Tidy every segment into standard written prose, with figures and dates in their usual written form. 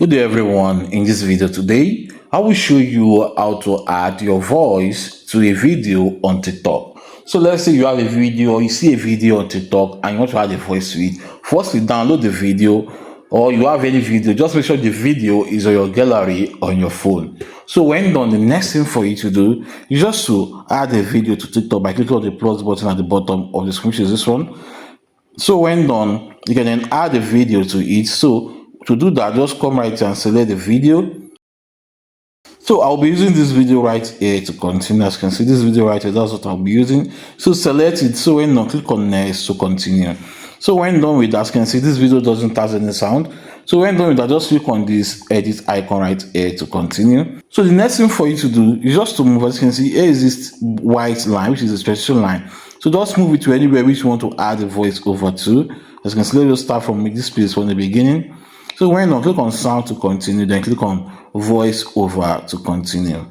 Good day everyone. In this video today, I will show you how to add your voice to a video on TikTok. So let's say you have a video or you see a video on TikTok and you want to add a voice to it. Firstly, download the video, or you have any video, just make sure the video is on your gallery on your phone. So when done, the next thing for you to do is just to add a video to TikTok by clicking on the plus button at the bottom of the screen, which is this one. So when done, you can then add a video to it. So to do that, just come right here and select the video. So I'll be using this video right here to continue. As you can see, this video right here, that's what I'll be using. So select it. So when done, click on next to continue. So when done with that, as you can see, this video doesn't have any sound. So when done with that, just click on this edit icon right here to continue. So the next thing for you to do is just to move. As you can see, here is this white line, which is a transition line. So just move it to anywhere which you want to add a voice over to. As you can see, let's just start from this place from the beginning. So when done, click on sound to continue, then click on voice over to continue.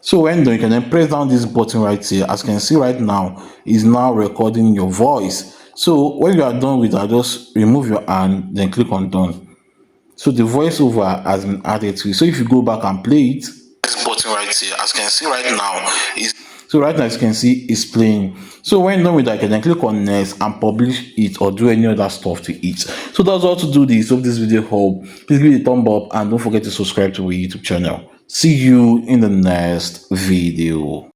So when done, you can then press down this button right here. As you can see right now, is now recording your voice. So when you are done with that, just remove your hand, then click on done. So the voiceover has been added to it. So if you go back and play it, this button right here, as you can see right now, is so right now as you can see it's playing. So when done with that, you can then click on next and publish it or do any other stuff to it. So that's all to do this. Hope this video helped. Please give it a thumb up and don't forget to subscribe to our YouTube channel. See you in the next video.